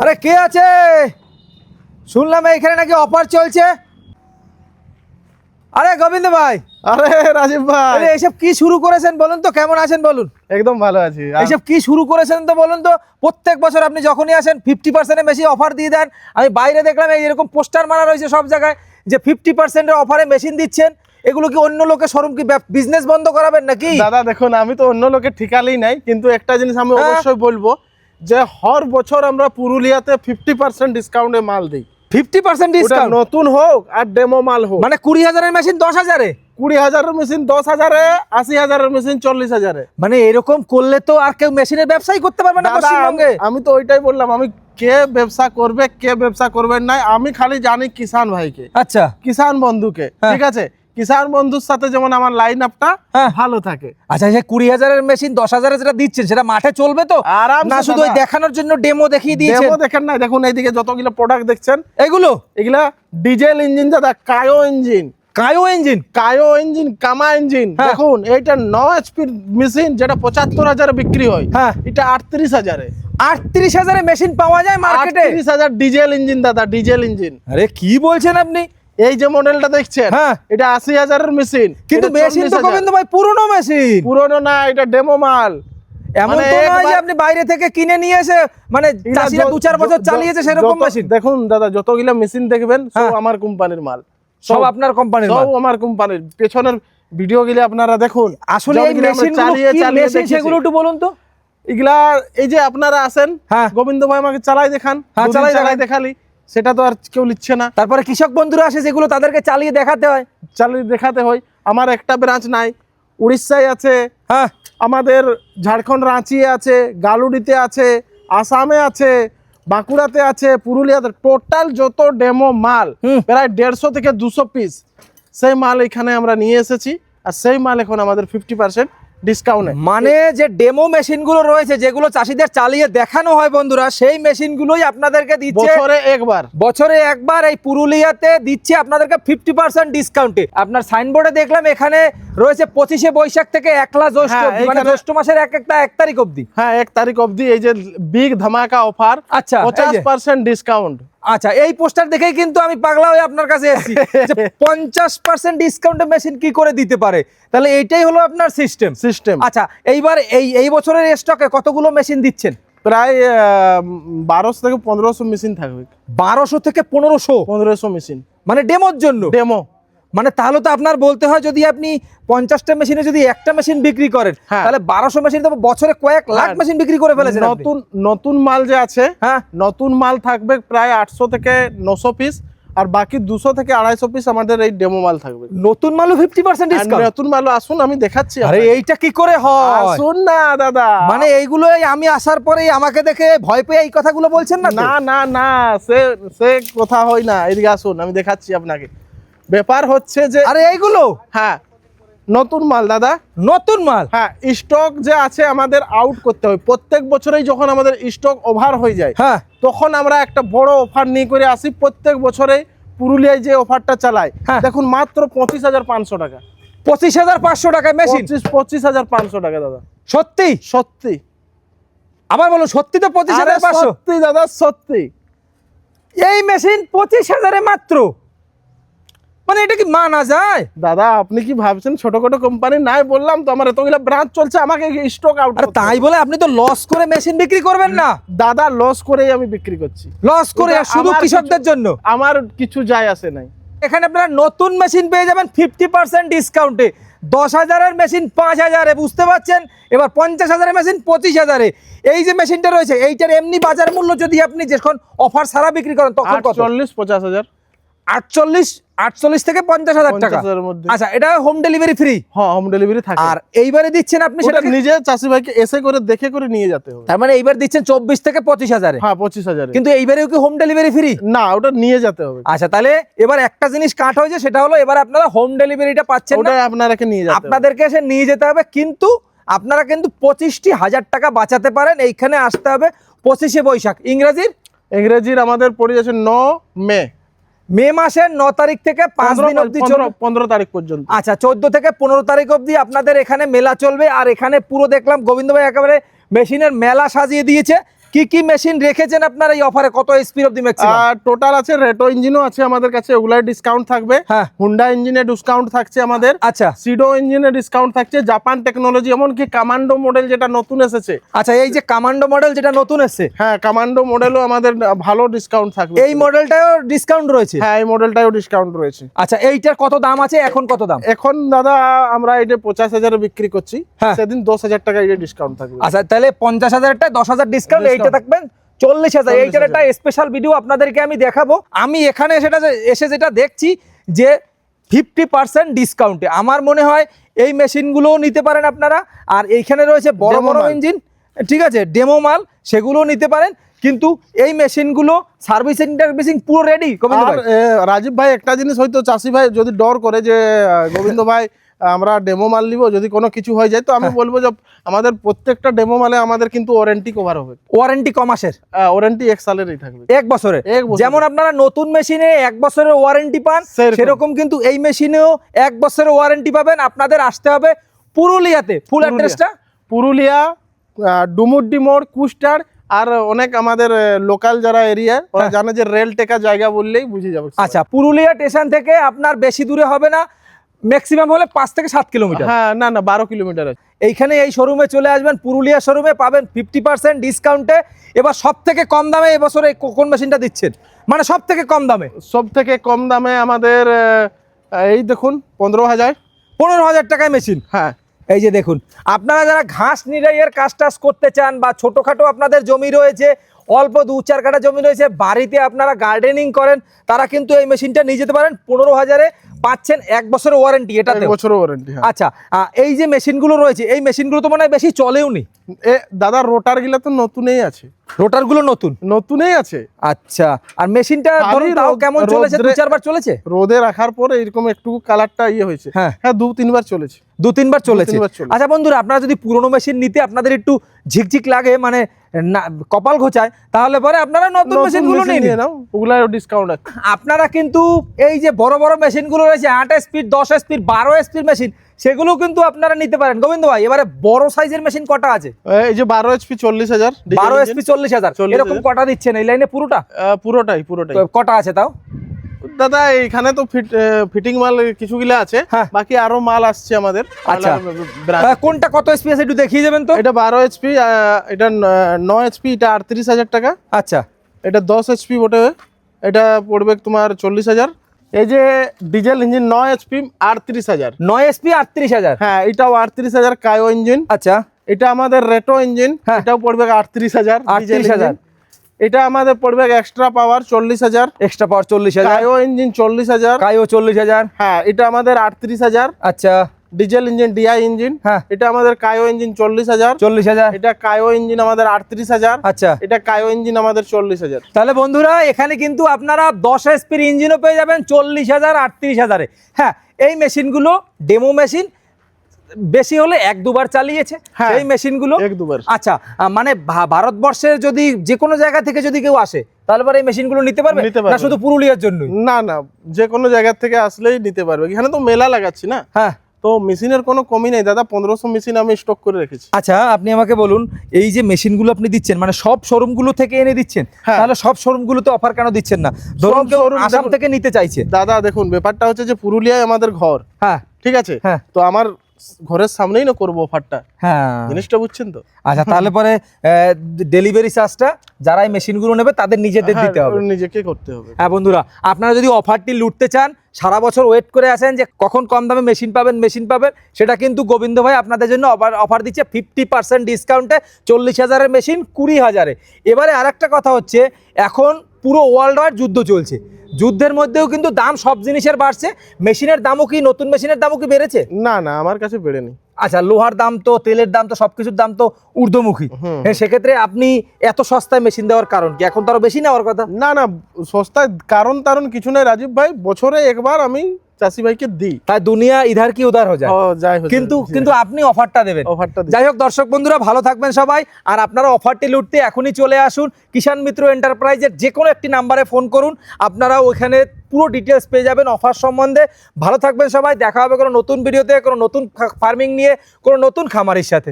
আরে কে আছে? শুনলাম এইখানে নাকি অফার চলছে। আরে গোবিন্দ ভাই, আরে রাজীব ভাই, আরে এইসব কি শুরু করেছেন বলুন তো, কেমন আছেন বলুন? একদম ভালো আছি। এইসব কি শুরু করেছেন তো বলুন তো? প্রত্যেক বছর আপনি যখনই আসেন 50%-এর বেশি অফার দিয়ে দেন। আমি বাইরে দেখলাম এরকম পোস্টার মারা রয়েছে সব জায়গায় যে 50%-এর অফারে মেশিন দিচ্ছেন। এগুলো কি অন্য লোকের শোরুম কি বিজনেস বন্ধ করাবেন নাকি? দাদা দেখুন, আমি তো অন্য লোকের ঠিকালেই নাই, কিন্তু একটা জিনিস আমি অবশ্যই বলবো যে হর বছর আমরা পুরুলিয়াতে 50% ডিসকাউন্টে মাল দিই। 50% ডিসকাউন্ট, নতুন হোক আর ডেমো মাল হোক। মানে 20,000-এর মেশিন 10,000-এ, 20,000-এর মেশিন 10,000-এ, 80,000-এর মেশিন 40,000-এ। মানে এরকম করলে তো আর কেউ মেশিনের ব্যবসাই করতে পারবে না পশ্চিমবঙ্গে। আমি তো ওইটাই বললাম, আমি কে ব্যবসা করবে কে ব্যবসা করবেন না, আমি খালি জানি কিষান ভাইকে, আচ্ছা কিষান বন্ধুকে। ঠিক আছে, কিষান বন্ধুর সাথে যেমন আমার লাইন আপটা ভালো থাকে। আচ্ছা, সেই 20,000-এর মেশিন 10,000-এ যেটা দিচ্ছেন সেটা মাঠে চলবে তো? আরামসে না শুধু ওই দেখানোর জন্য ডেমো দেখিয়ে দিয়েছেন? ডেমো দেখেন না, দেখুন এইদিকে যতগুলো প্রোডাক্ট দেখছেন এগুলা ডিজেল ইঞ্জিন দাদা, কায়ো ইঞ্জিন, কায়ো ইঞ্জিন, কামা ইঞ্জিন। দেখুন এইটা 9 HP মেশিন, যেটা 75,000-এ বিক্রি হয়, এটা 38,000-এ। 38,000-এ মেশিন পাওয়া যায় মার্কেটে? 38,000 ডিজেল ইঞ্জিন দাদা, ডিজেল ইঞ্জিন। আরে কি বলছেন আপনি? এই যে মডেলটা দেখছেন, এটা 80,000-এর মেশিন, কিন্তু মেশিন তো গোবিন্দ ভাই পুরনো মেশিন। পুরনো না, এটা ডেমো মাল। এমন তো নয় যে আপনি বাইরে থেকে কিনে নিয়ে এসে, মানে চাষিরা 2-4 বছর চালিয়েছে সেরকম মেশিন। দেখুন দাদা, যতগুলো মেশিন দেখবেন সব আমার কোম্পানির মাল, সব আপনার কোম্পানির মাল, সব আমার কোম্পানির। পেছনের ভিডিও গুলো আপনারা দেখুন। আসলে এই মেশিনগুলো কি মেশিন সেগুলো একটু বলুন তো। এগুলা এই যে আপনারা আসেন, গোবিন্দ ভাই আমাকে চালাই দেখান, চালাই দেখালি, সেটা তো আর কেউ লিখছে না। তারপরে কৃষক বন্ধুরা আসে, যেগুলো তাদেরকে চালিয়ে দেখাতে হয়। আমার একটা ব্রাঞ্চ নাই, উড়িষ্যায় আছে, আমাদের ঝাড়খণ্ড রাঁচি আছে, গালুডিতে আছে, আসামে আছে, বাঁকুড়াতে আছে, পুরুলিয়াতে। টোটাল যত ডেমো মাল প্রায় 150 থেকে 200 পিস, সেই মাল এখানে আমরা নিয়ে এসেছি। আর সেই মাল এখন আমাদের 50% ডিসকাউন্টে। মানে যে ডেমো মেশিনগুলো রয়েছে, যেগুলো চাষিদের চালিয়ে দেখানো হয় বন্ধুরা, সেই মেশিনগুলোই আপনাদেরকে দিচ্ছে বছরে একবার এই পুরুলিয়াতে দিচ্ছে আপনাদেরকে 50% ডিসকাউন্টে। আপনার সাইনবোর্ডে দেখলাম এখানে রয়েছে 25শে বৈশাখ থেকে 1লা জ্যৈষ্ঠ, মানে জ্যৈষ্ঠ মাসের 1 তারিখ অবধি। 1 তারিখ অবধি এই যে বিগ ধামাকা অফার। আচ্ছা, 50% ডিসকাউন্ট। আচ্ছা, এই পোস্টার দেখেই কিন্তু আমি পাগলা হয়ে আপনার কাছে এসেছি যে 50% ডিসকাউন্টে মেশিন কি করে দিতে পারে। তাহলে এইটাই হলো আপনার সিস্টেম। আচ্ছা, এইবার এই বছরের স্টকে কতগুলো মেশিন দিচ্ছেন? প্রায় 1200 থেকে 1500 মেশিন থাকবে। 1200 থেকে 1500 মেশিন, মানে ডেমোর জন্য। ডেমো মানে তাহলে তো আপনার বলতে হয়, যদি আপনি 50টা মেশিনে যদি একটা মেশিন বিক্রি করেন, তাহলে 1200 মেশিন তো বছরে কয়েক লাখ মেশিন বিক্রি করে ফেলেছেন। নতুন মাল যে আছে, নতুন মাল থাকবে প্রায় 800 থেকে 900 পিস, আর বাকি 200 থেকে 250 পিস আমাদের এই ডেমো মাল থাকবে। নতুন মালও 50% ডিসকাউন্ট? নতুন মাল আসুন, আমি দেখাচ্ছি। আরে এইটা কি করে হয়? আসুন না দাদা, মানে এইগুলোই আমি আসার পরেই আমাকে দেখে ভয় পেয়ে এই কথাগুলো বলছেন না? না না না, সে কথা হয় না। এদিকে আসুন, আমি দেখাচ্ছি আপনাকে। ব্যাপার হচ্ছে যে আরে এইগুলো নতুন মাল দাদা, নতুন মাল। স্টক যে আছে আমাদের আউট করতে হয়। প্রত্যেক বছরেই যখন আমাদের স্টক ওভার হয়ে যায়, তখন আমরা একটা বড় অফার নিয়ে করে আসি। প্রত্যেক বছরে পুরুলিয়ায় যে অফারটা চালায়, দেখুন মাত্র 25,500 টাকা। 25,500 টাকায় মেশিন? 25,500 টাকা দাদা। সত্যি? সত্যি। আবার বলো, সত্যি তো 25,500? সত্যি দাদা, সত্যি। এই মেশিন 25,000-এ মাত্র? মানে এটা কি মানা যায়? দাদা আপনি কি ভাবছেন ছোটখাটো কোম্পানি নাই? বললাম তো আমার এতগুলো ব্রাঞ্চ চলছে, আমাকে স্টক আউট। আর তাই বলে আপনি তো লস করে মেশিন বিক্রি করবেন না? দাদা লস করেই আমি বিক্রি করছি। লস করে? শুধু কৃষকদের জন্য? আমার কিছু যায় আসে নাই। এখানে আপনারা নতুন মেশিন পেয়ে যাবেন 50% ডিসকাউন্টে। 10,000-এর মেশিন 5,000-এ, বুঝতে পারছেন? এবার 50,000-এর মেশিন 25,000-এ। এই যে মেশিনটা রয়েছে, এইটার এমনি বাজার মূল্য যদি আপনি যখন অফার সারা বিক্রি করেন তখন কত? 40-50,000। 48 থেকে 50,000 টাকা। আচ্ছা, এটা হোম ডেলিভারি ফ্রি? হ্যাঁ, হোম ডেলিভারি থাকে। আর এইবারে দিচ্ছেন আপনি সেটা নিজে চাষি ভাইকে এসে করে দেখে করে নিয়ে যেতে হবে। তার মানে এইবার দিচ্ছেন 24 থেকে 25,000-এ? হ্যাঁ, 25,000-এ। কিন্তু এইবারেও কি হোম ডেলিভারি ফ্রি? না, ওটা নিয়ে যেতে হবে। আচ্ছা, তাহলে এবার একটা জিনিস কাট হয়েছে, সেটা হলো এবার আপনারা হোম ডেলিভারিটা পাচ্ছেন না, আপনাদেরকে নিয়ে যেতে হবে। আপনাদেরকে এসে নিয়ে যেতে হবে। কিন্তু আপনারা কিন্তু 25,000 টাকা বাঁচাতে পারেন। এইখানে আসতে হবে 25শে বৈশাখ। ইংরেজির আমাদের পড়ে যাচ্ছে 9 মে মাসের 9 তারিখ থেকে 5 দিন অবধি, 15 তারিখ পর্যন্ত। আচ্ছা, 14 থেকে 15 তারিখ অবধি আপনাদের এখানে মেলা চলবে। আর এখানে পুরো দেখলাম গোবিন্দ ভাই একেবারে মেশিনের মেলা সাজিয়ে দিয়েছে। কি কি মেশিন রেখেছেন আপনারা এই অফারে, কত speed of the maximum? Total আছে, রেটো ইঞ্জিনও আছে আমাদের কাছে, ওগুলাই ডিসকাউন্ট থাকবে। হ্যাঁ। হুন্ডা ইঞ্জিনে ডিসকাউন্ট থাকছে আমাদের। আচ্ছা সিডো ইঞ্জিনে ডিসকাউন্ট থাকছে, জাপান টেকনোলজি, এমনকি কমান্ডো মডেল যেটা নতুন এসেছে। আচ্ছা, এই যে কমান্ডো মডেল যেটা নতুন এসেছে, হ্যাঁ, কমান্ডো মডেলও আমাদের ভালো ডিসকাউন্ট থাকবে। এই মডেলটাও ডিসকাউন্ট রয়েছে? হ্যাঁ, এই মডেলটাও ডিসকাউন্ট রয়েছে। আচ্ছা, এইটার কত দাম আছে এখন, কত দাম এখন দাদা আমরা এটা 50,000 বিক্রি করছি, হ্যাঁ। সেদিন 10,000 টাকা এটা ডিসকাউন্ট থাকবে। আচ্ছা, তাহলে 50,000টা 10,000 ডিসকাউন্ট, এইটা থাকবেন 40,000। এইটার একটা স্পেশাল ভিডিও আপনাদেরকে আমি দেখাবো। আমি এখানে এসে যেটা দেখছি যে 50% ডিসকাউন্টে, আমার মনে হয় এই মেশিনগুলোও নিতে পারেন আপনারা। আর এইখানে রয়েছে বড় Demo বড় মাল। ইঞ্জিন, ঠিক আছে, ডেমো মাল, সেগুলোও নিতে পারেন। কিন্তু এই মেশিনগুলো সার্ভিসিং টার্ভিসিং পুরো রেডি। আর রাজীব ভাই, একটা জিনিস হয়তো চাষি ভাই যদি ডর করে যে গোবিন্দ ভাই আমরা ডেমো মাল নিব, যদি কোনো কিছু হয়ে যায়, তো আমি বলবো যে আমাদের প্রত্যেকটা ডেমো মালে আমাদের কিন্তু ওয়ারেন্টি কভার হবে। ওয়ারেন্টি ক মাসের? ওয়ারেন্টি 1 সালেরই থাকবে, 1 বছরের। 1 বছর। যেমন আপনারা নতুন মেশিনে 1 বছরের ওয়ারেন্টি পান, সেরকম কিন্তু এই মেশিনেও 1 বছরের ওয়ারেন্টি পাবেন। আপনাদের আসতে হবে পুরুলিয়াতে। ফুল অ্যাড্রেসটা? পুরুলিয়া, ডুমুরডি মোড়, কুস্টার। আর অনেক আমাদের লোকাল যারা এরিয়া, ওরা জানে যে রেল টেকা জায়গা বললেই বুঝে যাবে। আচ্ছা, পুরুলিয়া স্টেশন থেকে আপনার বেশি দূরে হবে না, ম্যাক্সিমাম হলে 5 থেকে 7 কিলোমিটার। হ্যাঁ, না 12 কিলোমিটার আছে। এইখানে এই শোরুমে চলে আসবেন, পুরুলিয়া শোরুমে পাবেন 50% ডিসকাউন্টে। এবার সব থেকে কম দামে এবছরে কোন মেশিনটা দিচ্ছেন, মানে সব থেকে কম দামে? সব থেকে কম দামে আমাদের এই দেখুন 15,000। 15,000 টাকায় মেশিন। হ্যাঁ, এই যে দেখুন, আপনারা যারা ঘাস নিরাইয়ের কাজ টাজ করতে চান, বা ছোটোখাটো আপনাদের জমি রয়েছে, অল্প 2-4 কাঠা জমি রয়েছে, বাড়িতে আপনারা গার্ডেনিং করেন, তারা কিন্তু এই মেশিনটা নিয়ে যেতে পারেন। 15,000-এ পাচ্ছেন 1 বছরের ওয়ারেন্টি। এটা 1 বছরের ওয়ারেন্টি। আচ্ছা, এই যে মেশিনগুলো রয়েছে, এই মেশিনগুলো তো মনে হয় বেশি চলেও নি। দাদা রোটার গুলা তো নতুনই আছে, রোটারগুলো নতুনই আছে। আচ্ছা, আর মেশিনটা ধরুন তাও কেমন চলেছে? 2-4 বার চলেছে? রোদে রাখার পরে এরকম একটু কালারটা হয়েছে। হ্যাঁ, 2-3 বার চলেছে। 2-3 বার চলেছে। 2-3 বার চলেছে। আচ্ছা বন্ধুরা, আপনারা যদি পুরোনো মেশিন নিতে আপনাদের একটু ঝিকঝিক লাগে, মানে কপাল ঘোচায়, তাহলে পরে আপনারা নতুন মেশিনগুলো নিয়ে নাও, ওগুলা ডিসকাউন্ট আছে। আপনারা কিন্তু এই যে বড় বড় মেশিনগুলো রয়েছে, 8 স্পিড, 10 স্পিড, 12 স্পিড মেশিন, সেগুলো কিন্তু আপনারা নিতে পারেন। গোবিন্দ ভাই, এবারে বড় সাইজের মেশিন কটা আছে? এই যে 12 HP 40,000। 12 HP 40,000 এরকম কটা দিচ্ছেন এই লাইনে? পুরোটাই। কটা আছে তাও দাদা? এখানে তো ফিটিং মাল কিছুগুলা আছে, বাকি আরো মাল আসছে আমাদের। আচ্ছা, কোনটা কত এসপি আছে একটু দেখিয়ে যাবেন তো? এটা 12 HP, এটা 9 HP, এটা 38,000 টাকা। আচ্ছা, এটা 10 HP বটে, এটা পড়বে তোমার 40,000। এই যে ডিজেল ইঞ্জিন 9 HP 38,000। 9 SP 38,000। হ্যাঁ, এটাও 38,000 কায়ো ইঞ্জিন। আচ্ছা, এটা আমাদের রেটো ইঞ্জিন, এটাও পড়বে 38,000। 38,000। এটা আমাদের পড়বে এক্সট্রা পাওয়ার 40,000। এক্সট্রা পাওয়ার 40,000। Caio engine 40,000। কায়ো 40,000। হ্যাঁ, এটা আমাদের 38,000। আচ্ছা, ডিজেল ইঞ্জিন ডিআই ইঞ্জিন, এটা আমাদের কায়ো ইঞ্জিন 40,000। 40,000। এটা কায়ো ইঞ্জিন আমাদের 38,000। আচ্ছা, এটা কায়ো ইঞ্জিন আমাদের 40,000। তাহলে বন্ধুরা, এখানে কিন্তু আপনারা 10 এসপির ইঞ্জিনও পেয়ে যাবেন 40,000, 38,000-এ। হ্যাঁ, এই মেশিনগুলো ডেমো মেশিন, বেশি হলে 1-2 বার চালিয়েছে এই মেশিনগুলো। 1-2 বার। আচ্ছা, মানে ভারতবর্ষের যদি যে কোনো জায়গা থেকে যদি কেউ আসে, তাহলে পরে এই মেশিনগুলো নিতে পারবে না শুধু পুরুলিয়ার জন্য? না, যে কোনো জায়গা থেকে আসলেই নিতে পারবে। এখানে তো মেলা লাগাচ্ছি না। হ্যাঁ, তো মেশিনের কোনো কমি নেই দাদা। 1500 মেশিন আমি স্টক করে রেখেছি। আচ্ছা, আপনি আমাকে বলুন, এই যে মেশিনগুলো আপনি দিচ্ছেন, মানে সব শোরুমগুলো থেকে এনে দিচ্ছেন, তাহলে সব শোরুমগুলোতে অফার কেন দিচ্ছেন না? ধরুন কেউ আসাম থেকে নিতে চাইছে। দাদা দেখুন, ব্যাপারটা হচ্ছে যে পুরুলিয়ায় আমাদের ঘর। হ্যাঁ, ঠিক আছে। তো আমার ঘরের সামনেই না করবো অফারটা। হ্যাঁ, জিনিসটা বুঝছেন তো? আচ্ছা, তাহলে পরে ডেলিভারি চার্জটা যারা এই মেশিনগুলো নেবে তাদের নিজেদের দিতে হবে, নিজেকে করতে হবে। হ্যাঁ বন্ধুরা, আপনারা যদি অফারটি লুটতে চান, সারা বছর ওয়েট করে আসেন যে কখন কম দামে মেশিন পাবেন, সেটা কিন্তু গোবিন্দ ভাই আপনাদের জন্য অফার দিচ্ছে 50% ডিসকাউন্টে। 40,000-এর মেশিন 20,000-এ। এবারে আরেকটা কথা হচ্ছে, এখন পুরো ওয়ার্ল্ড ওয়াইড যুদ্ধ চলছে, যুদ্ধের মধ্যেও কিন্তু দাম সব জিনিসের বাড়ছে। মেশিনের দামও কি, নতুন মেশিনের দামও কি বেড়েছে? না, আমার কাছে বেড়েনি। আচ্ছা, লোহার দাম তো, তেলের দাম তো, সবকিছুর দাম তো ঊর্ধ্বমুখী। হ্যাঁ, সেক্ষেত্রে আপনি এত সস্তায় মেশিন দেওয়ার কারণ কি? এখন তো আরো বেশি নেওয়ার কথা। না, সস্তায় কারণ কিছু নাই রাজীব ভাই। বছরে একবার আমি চাষি ভাইকে দিই, তাই দুনিয়া ইধার কি উধার হয়ে যায়। কিন্তু আপনি অফারটা দেবেন। যাই হোক দর্শক বন্ধুরা, ভালো থাকবেন সবাই। আর আপনারা অফারটি লুটতে এখনই চলে আসুন কিষাণ মিত্র এন্টারপ্রাইজের যে কোনো একটি নাম্বারে ফোন করুন, আপনারা ওইখানে পুরো ডিটেলস পেয়ে যাবেন অফার সম্বন্ধে। ভালো থাকবেন সবাই, দেখা হবে কোনো নতুন ভিডিওতে, কোনো নতুন ফার্মিং নিয়ে, কোনো নতুন খামারের সাথে।